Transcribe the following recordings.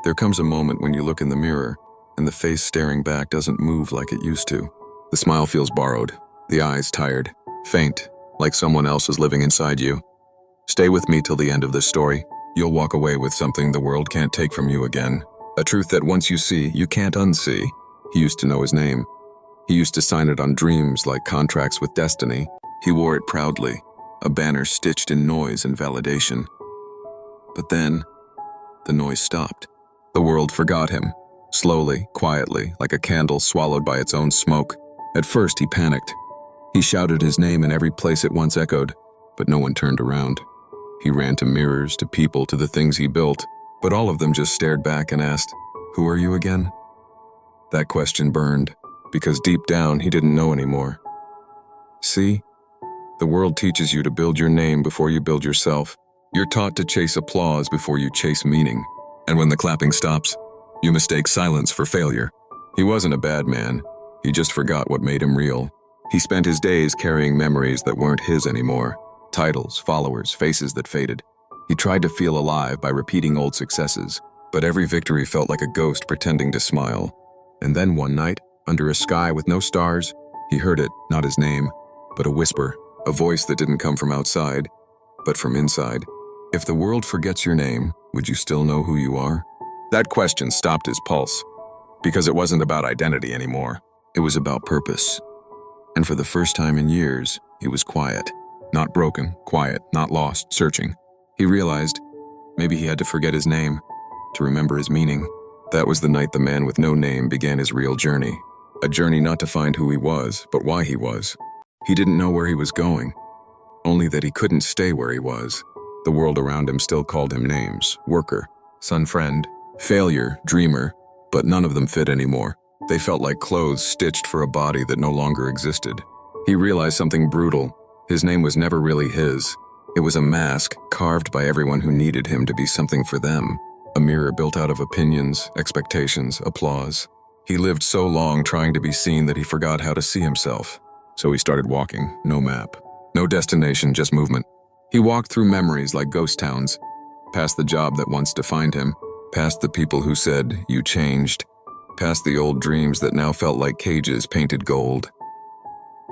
There comes a moment when you look in the mirror, and the face staring back doesn't move like it used to. The smile feels borrowed, the eyes tired, faint, like someone else is living inside you. Stay with me till the end of this story. You'll walk away with something the world can't take from you again. A truth that once you see, you can't unsee. He used to know his name. He used to sign it on dreams like contracts with destiny. He wore it proudly, a banner stitched in noise and validation. But then, the noise stopped. The world forgot him, slowly, quietly, like a candle swallowed by its own smoke. At first, he panicked. He shouted his name in every place it once echoed, but no one turned around. He ran to mirrors, to people, to the things he built, but all of them just stared back and asked, "Who are you again?" That question burned, because deep down he didn't know anymore. See? The world teaches you to build your name before you build yourself. You're taught to chase applause before you chase meaning. And when the clapping stops, you mistake silence for failure. He wasn't a bad man. He just forgot what made him real. He spent his days carrying memories that weren't his anymore. Titles, followers, faces that faded. He tried to feel alive by repeating old successes, but every victory felt like a ghost pretending to smile. And then one night, under a sky with no stars, he heard it, not his name, but a whisper, a voice that didn't come from outside, but from inside. If the world forgets your name, would you still know who you are? That question stopped his pulse, because it wasn't about identity anymore. It was about purpose. And for the first time in years, he was quiet. Not broken, quiet, not lost, searching. He realized maybe he had to forget his name to remember his meaning. That was the night the man with no name began his real journey. A journey not to find who he was, but why he was. He didn't know where he was going, only that he couldn't stay where he was. The world around him still called him names: worker, son, friend, failure, dreamer, but none of them fit anymore. They felt like clothes stitched for a body that no longer existed. He realized something brutal. His name was never really his. It was a mask carved by everyone who needed him to be something for them. A mirror built out of opinions, expectations, applause. He lived so long trying to be seen that he forgot how to see himself. So he started walking, no map, no destination, just movement. He walked through memories like ghost towns, past the job that once defined him, past the people who said, "You changed," past the old dreams that now felt like cages painted gold.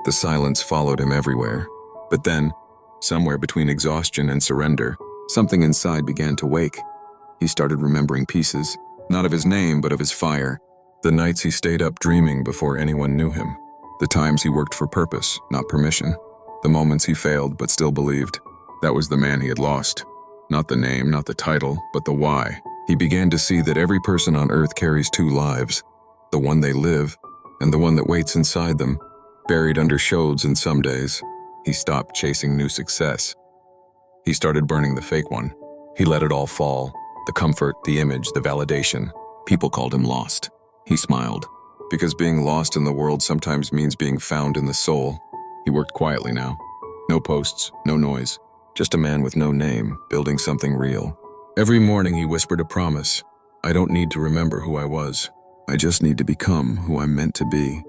The silence followed him everywhere. But then, somewhere between exhaustion and surrender, something inside began to wake. He started remembering pieces, not of his name, but of his fire. The nights he stayed up dreaming before anyone knew him. The times he worked for purpose, not permission. The moments he failed but still believed. That was the man he had lost. Not the name, not the title, but the why. He began to see that every person on earth carries two lives. The one they live, and the one that waits inside them, buried under shoulds and some days. He stopped chasing new success. He started burning the fake one. He let it all fall. The comfort, the image, the validation. People called him lost. He smiled, because being lost in the world sometimes means being found in the soul. He worked quietly now. No posts, no noise. Just a man with no name, building something real. Every morning he whispered a promise. I don't need to remember who I was. I just need to become who I'm meant to be.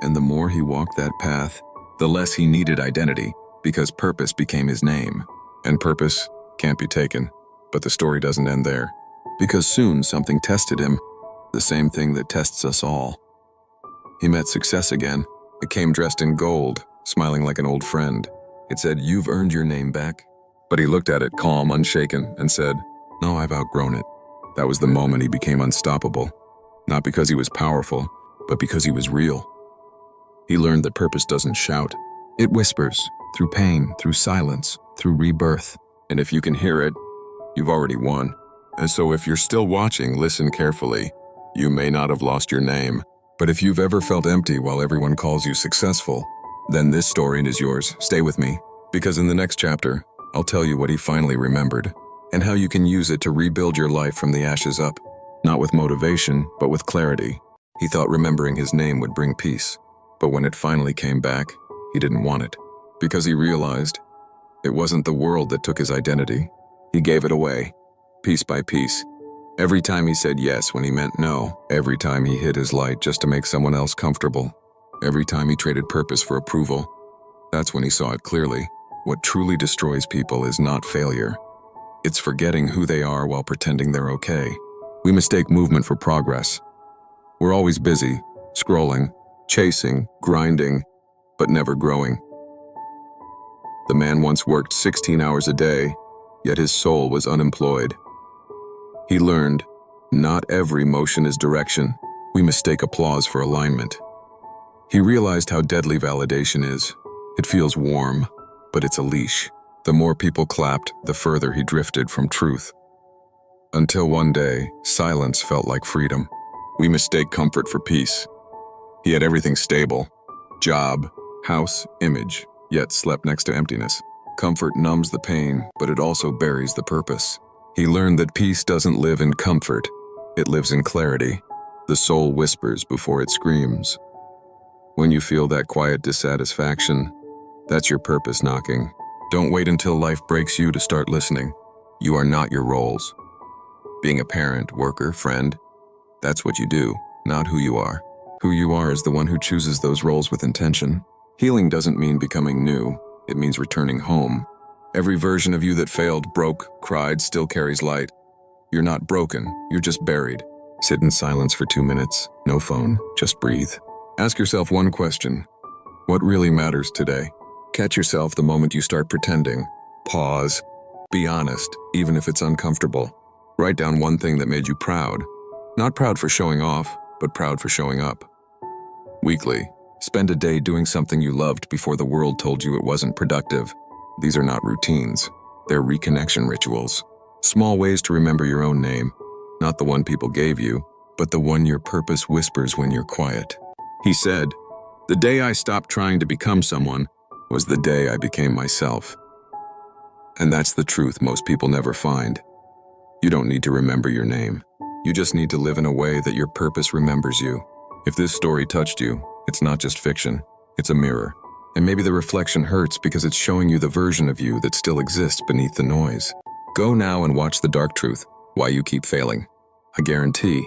And the more he walked that path, the less he needed identity, because purpose became his name. And purpose can't be taken. But the story doesn't end there. Because soon something tested him, the same thing that tests us all. He met success again. It came dressed in gold, smiling like an old friend. It said, "You've earned your name back." But he looked at it calm, unshaken, and said, "No, I've outgrown it." That was the moment he became unstoppable. Not because he was powerful, but because he was real. He learned that purpose doesn't shout. It whispers, through pain, through silence, through rebirth. And if you can hear it, you've already won. And so if you're still watching, listen carefully. You may not have lost your name, but if you've ever felt empty while everyone calls you successful, then this story is yours. Stay with me, because in the next chapter, I'll tell you what he finally remembered, and how you can use it to rebuild your life from the ashes up. Not with motivation, but with clarity. He thought remembering his name would bring peace, but when it finally came back, he didn't want it, because he realized it wasn't the world that took his identity. He gave it away, piece by piece. Every time he said yes when he meant no. Every time he hid his light just to make someone else comfortable. Every time he traded purpose for approval. That's when he saw it clearly. What truly destroys people is not failure. It's forgetting who they are while pretending they're okay. We mistake movement for progress. We're always busy, scrolling, chasing, grinding, but never growing. The man once worked 16 hours a day, yet his soul was unemployed. He learned, not every motion is direction. We mistake applause for alignment. He realized how deadly validation is. It feels warm, but it's a leash. The more people clapped, the further he drifted from truth. Until one day, silence felt like freedom. We mistake comfort for peace. He had everything stable: job, house, image, yet slept next to emptiness. Comfort numbs the pain, but it also buries the purpose. He learned that peace doesn't live in comfort, it lives in clarity. The soul whispers before it screams. When you feel that quiet dissatisfaction, that's your purpose knocking. Don't wait until life breaks you to start listening. You are not your roles. Being a parent, worker, friend, that's what you do, not who you are. Who you are is the one who chooses those roles with intention. Healing doesn't mean becoming new, it means returning home. Every version of you that failed, broke, cried, still carries light. You're not broken, you're just buried. Sit in silence for 2 minutes, no phone, just breathe. Ask yourself one question: what really matters today? Catch yourself the moment you start pretending. Pause. Be honest, even if it's uncomfortable. Write down one thing that made you proud. Not proud for showing off, but proud for showing up. Weekly, spend a day doing something you loved before the world told you it wasn't productive. These are not routines, they're reconnection rituals. Small ways to remember your own name, not the one people gave you, but the one your purpose whispers when you're quiet. He said, "The day I stopped trying to become someone was the day I became myself." And that's the truth most people never find. You don't need to remember your name. You just need to live in a way that your purpose remembers you. If this story touched you, it's not just fiction, it's a mirror. And maybe the reflection hurts because it's showing you the version of you that still exists beneath the noise. Go now and watch The Dark Truth, Why You Keep Failing. I guarantee,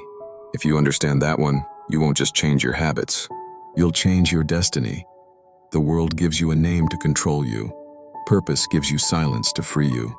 if you understand that one, you won't just change your habits. You'll change your destiny. The world gives you a name to control you. Purpose gives you silence to free you.